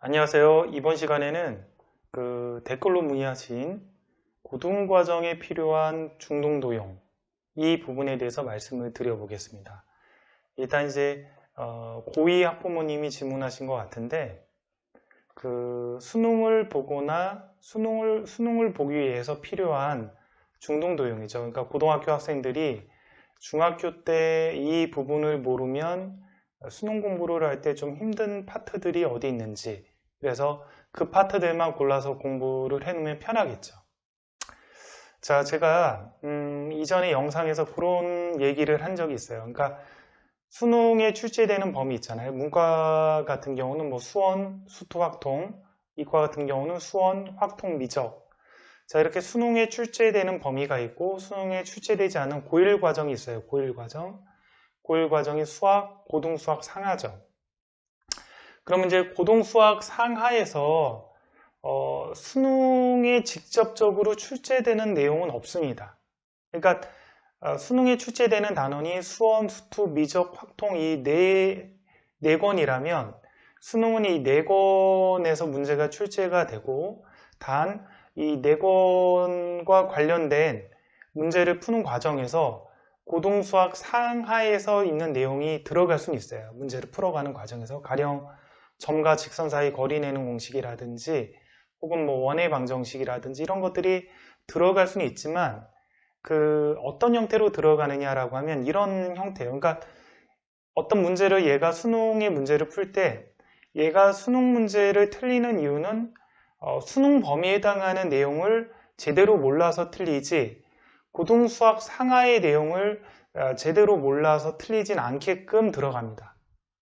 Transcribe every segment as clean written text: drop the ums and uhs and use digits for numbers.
안녕하세요. 이번 시간에는 댓글로 문의하신 고등과정에 필요한 중등도형 이 부분에 대해서 말씀을 드려보겠습니다. 일단 이제 고2 학부모님이 질문하신 것 같은데 수능을 보거나 수능을 보기 위해서 필요한 중등도형이죠. 그러니까 고등학교 학생들이 중학교 때 이 부분을 모르면 수능 공부를 할 때 좀 힘든 파트들이 어디 있는지, 그래서 그 파트들만 골라서 공부를 해놓으면 편하겠죠. 자, 제가 이전에 영상에서 그런 얘기를 한 적이 있어요. 그러니까 수능에 출제되는 범위 있잖아요. 문과 같은 경우는 뭐 수원, 수투, 확통, 이과 같은 경우는 수원, 확통, 미적. 자, 이렇게 수능에 출제되는 범위가 있고 수능에 출제되지 않은 고1 과정이 있어요. 고1 과정. 고1 과정이 수학, 고등수학 상하죠. 그러면 이제 고등수학 상하에서 수능에 직접적으로 출제되는 내용은 없습니다. 그러니까 수능에 출제되는 단원이 수원, 수투, 미적, 확통 이 네 권이라면 수능은 이 네 권에서 문제가 출제가 되고 단 이 네 권과 관련된 문제를 푸는 과정에서 고등수학 상하에서 있는 내용이 들어갈 수는 있어요. 문제를 풀어가는 과정에서 가령 점과 직선 사이 거리 내는 공식이라든지 혹은 뭐 원의 방정식이라든지 이런 것들이 들어갈 수는 있지만 어떤 형태로 들어가느냐라고 하면 이런 형태예요. 그러니까 어떤 문제를 얘가 수능의 문제를 풀 때 얘가 수능 문제를 틀리는 이유는 수능 범위에 해당하는 내용을 제대로 몰라서 틀리지 고등수학 상하의 내용을 제대로 몰라서 틀리진 않게끔 들어갑니다.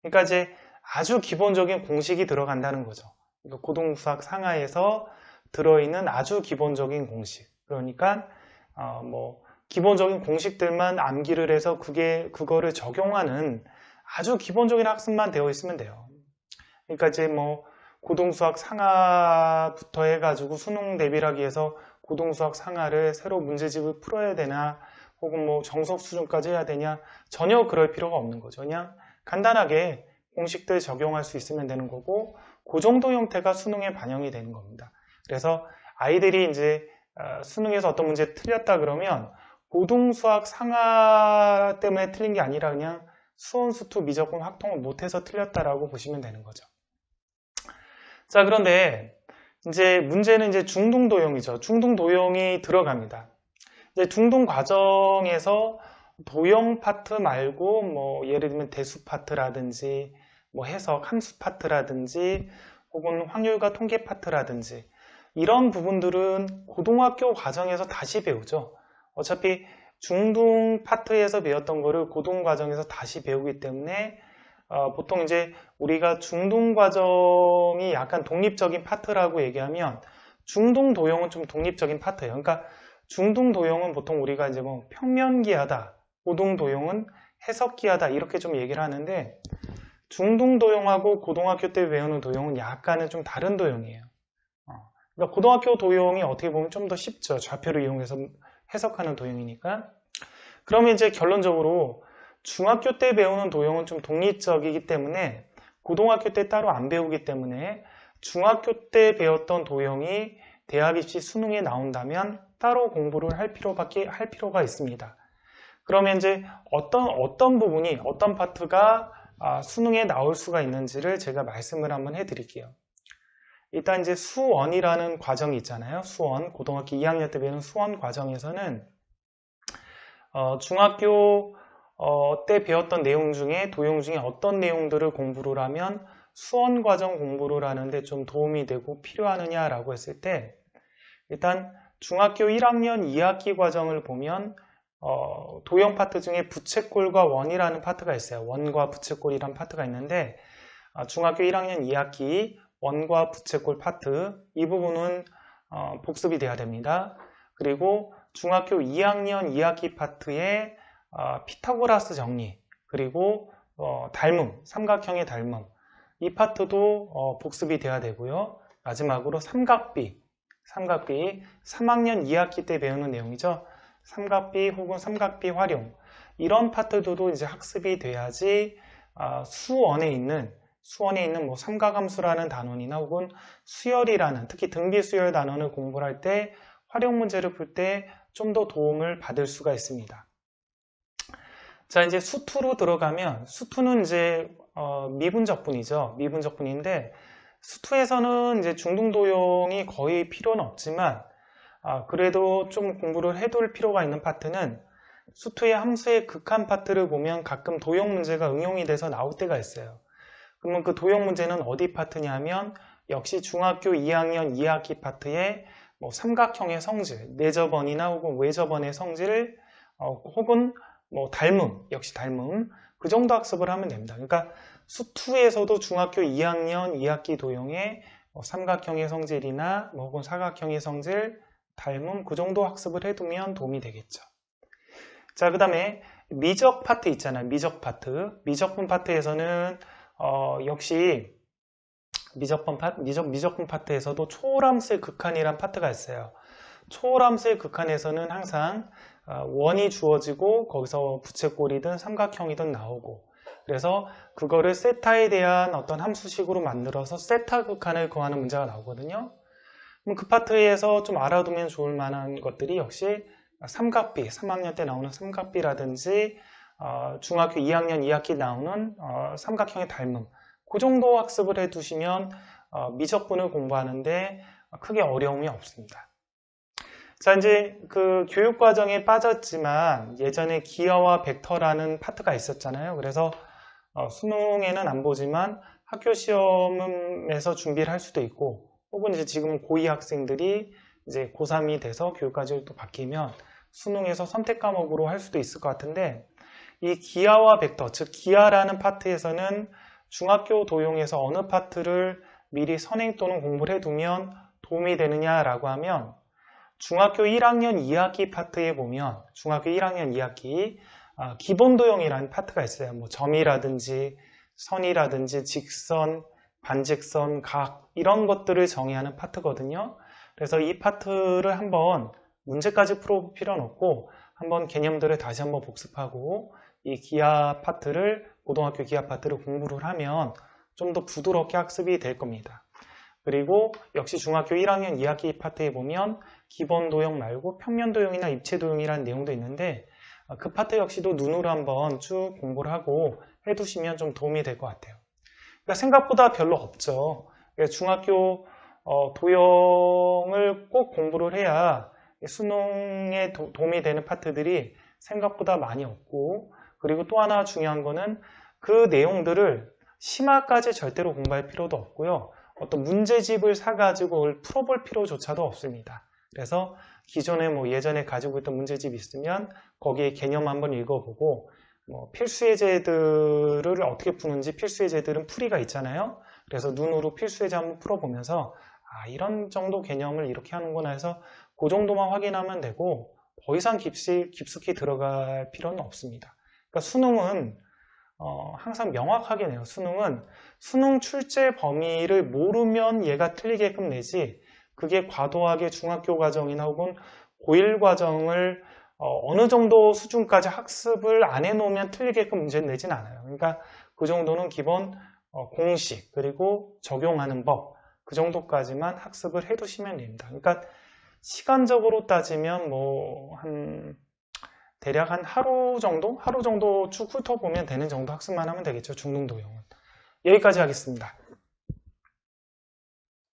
그러니까 이제 아주 기본적인 공식이 들어간다는 거죠. 그러니까 고등수학 상하에서 들어있는 아주 기본적인 공식. 그러니까 뭐 기본적인 공식들만 암기를 해서 그거를 적용하는 아주 기본적인 학습만 되어 있으면 돼요. 그러니까 이제 뭐 고등수학 상하부터 해가지고 수능 대비를 하기 위해서 고등수학 상하를 새로 문제집을 풀어야 되나 혹은 뭐 정석 수준까지 해야 되냐 전혀 그럴 필요가 없는 거죠. 그냥 간단하게 공식들 적용할 수 있으면 되는 거고 그 정도 형태가 수능에 반영이 되는 겁니다. 그래서 아이들이 이제 수능에서 어떤 문제 틀렸다 그러면 고등수학 상하 때문에 틀린 게 아니라 그냥 수원, 수투, 미적분, 확통을 못해서 틀렸다라고 보시면 되는 거죠. 자, 그런데 이제 문제는 이제 중등도형이죠. 중등도형이 들어갑니다. 이제 중등 과정에서 도형 파트 말고 뭐 예를 들면 대수 파트라든지 뭐 해석, 함수 파트라든지 혹은 확률과 통계 파트라든지 이런 부분들은 고등학교 과정에서 다시 배우죠. 어차피 중등 파트에서 배웠던 거를 고등 과정에서 다시 배우기 때문에 보통 이제 우리가 중등 과정이 약간 독립적인 파트라고 얘기하면 중등 도형은 좀 독립적인 파트예요. 그러니까 중등 도형은 보통 우리가 이제 뭐 평면기하다, 고등 도형은 해석기하다 이렇게 좀 얘기를 하는데 중등 도형하고 고등학교 때 배우는 도형은 약간은 좀 다른 도형이에요. 그러니까 고등학교 도형이 어떻게 보면 좀 더 쉽죠. 좌표를 이용해서 해석하는 도형이니까. 그러면 이제 결론적으로 중학교 때 배우는 도형은 좀 독립적이기 때문에 고등학교 때 따로 안 배우기 때문에 중학교 때 배웠던 도형이 대학 입시 수능에 나온다면 따로 공부를 할 필요가 있습니다. 그러면 이제 어떤 부분이 어떤 파트가 수능에 나올 수가 있는지를 제가 말씀을 한번 해드릴게요. 일단 이제 수원이라는 과정이 있잖아요. 수원, 고등학교 2학년 때 배우는 수원 과정에서는 중학교 때 배웠던 내용 중에 도형 중에 어떤 내용들을 공부를 하면 수원 과정 공부를 하는데 좀 도움이 되고 필요하느냐라고 했을 때 일단 중학교 1학년 2학기 과정을 보면 도형 파트 중에 부채꼴과 원이라는 파트가 있어요. 원과 부채꼴이라는 파트가 있는데 중학교 1학년 2학기 원과 부채꼴 파트 이 부분은 복습이 돼야 됩니다. 그리고 중학교 2학년 2학기 파트에 피타고라스 정리 그리고 닮음, 삼각형의 닮음 이 파트도 복습이 돼야 되고요. 마지막으로 삼각비 3학년 2학기 때 배우는 내용이죠. 삼각비 혹은 삼각비 활용 이런 파트들도 이제 학습이 돼야지 수원에 있는 수원에 있는 뭐 삼가함수라는 단원이나 혹은 수열이라는 특히 등비수열 단원을 공부를 할 때 활용 문제를 풀 때 좀 더 도움을 받을 수가 있습니다. 자, 이제 수투로 들어가면 수투는 이제 미분적분이죠. 미분적분인데 수투에서는 이제 중등도형이 거의 필요는 없지만 그래도 좀 공부를 해둘 필요가 있는 파트는 수투의 함수의 극한 파트를 보면 가끔 도형 문제가 응용이 돼서 나올 때가 있어요. 그러면 그 도형 문제는 어디 파트냐면 역시 중학교 2학년 2학기 파트의 뭐 삼각형의 성질, 내접원이나 혹은 외접원의 성질 혹은 뭐 닮음, 역시 닮음 그 정도 학습을 하면 됩니다. 그러니까 수2에서도 중학교 2학년 2학기 도형의 삼각형의 성질이나 뭐 혹은 사각형의 성질, 닮음 그 정도 학습을 해두면 도움이 되겠죠. 자, 그 다음에 미적 파트 있잖아요. 미적 파트. 미적분 파트에서는 역시 미적분 파트에서도 초월함수의 극한이란 파트가 있어요. 초월함수의 극한에서는 항상 원이 주어지고 거기서 부채꼴이든 삼각형이든 나오고 그래서 그거를 세타에 대한 어떤 함수식으로 만들어서 세타 극한을 구하는 문제가 나오거든요. 그럼 그 파트에서 좀 알아두면 좋을 만한 것들이 역시 삼각비, 3학년 때 나오는 삼각비라든지 중학교 2학년 2학기 나오는 삼각형의 닮음 그 정도 학습을 해두시면 미적분을 공부하는데 크게 어려움이 없습니다. 자, 이제 그 교육과정에 빠졌지만 예전에 기하와 벡터라는 파트가 있었잖아요. 그래서 수능에는 안 보지만 학교 시험에서 준비를 할 수도 있고 혹은 이제 지금 고2 학생들이 이제 고3이 돼서 교육과정이 또 바뀌면 수능에서 선택 과목으로 할 수도 있을 것 같은데 이 기하와 벡터, 즉 기하라는 파트에서는 중학교 도형에서 어느 파트를 미리 선행 또는 공부를 해두면 도움이 되느냐라고 하면 중학교 1학년 2학기 파트에 보면 중학교 1학년 2학기 기본도형이라는 파트가 있어요. 뭐 점이라든지 선이라든지 직선, 반직선, 각 이런 것들을 정의하는 파트거든요. 그래서 이 파트를 한번 문제까지 풀어볼 필요는 없고 한번 개념들을 다시 한번 복습하고 이 기하 파트를 고등학교 기하 파트를 공부를 하면 좀 더 부드럽게 학습이 될 겁니다. 그리고 역시 중학교 1학년 2학기 파트에 보면 기본도형 말고 평면도형이나 입체도형이라는 내용도 있는데 그 파트 역시도 눈으로 한번 쭉 공부를 하고 해두시면 좀 도움이 될 것 같아요. 그러니까 생각보다 별로 없죠. 중학교 도형을 꼭 공부를 해야 수능에 도움이 되는 파트들이 생각보다 많이 없고 그리고 또 하나 중요한 거는 그 내용들을 심화까지 절대로 공부할 필요도 없고요. 어떤 문제집을 사가지고 풀어볼 필요조차도 없습니다. 그래서 기존에 뭐 예전에 가지고 있던 문제집이 있으면 거기에 개념 한번 읽어보고 뭐 필수예제들을 어떻게 푸는지 필수예제들은 풀이가 있잖아요. 그래서 눈으로 필수예제 한번 풀어보면서 이런 정도 개념을 이렇게 하는구나 해서 그 정도만 확인하면 되고 더 이상 깊숙이 들어갈 필요는 없습니다. 그러니까 수능은 항상 명확하게 내요. 수능은 수능 출제 범위를 모르면 얘가 틀리게끔 내지 그게 과도하게 중학교 과정이나 혹은 고1 과정을 어느 정도 수준까지 학습을 안 해놓으면 틀리게끔 문제를 내진 않아요. 그러니까 그 정도는 기본 공식 그리고 적용하는 법 그 정도까지만 학습을 해두시면 됩니다. 그러니까 시간적으로 따지면 뭐 대략 한 하루 정도 쭉 훑어보면 되는 정도 학습만 하면 되겠죠. 중등도형은. 여기까지 하겠습니다.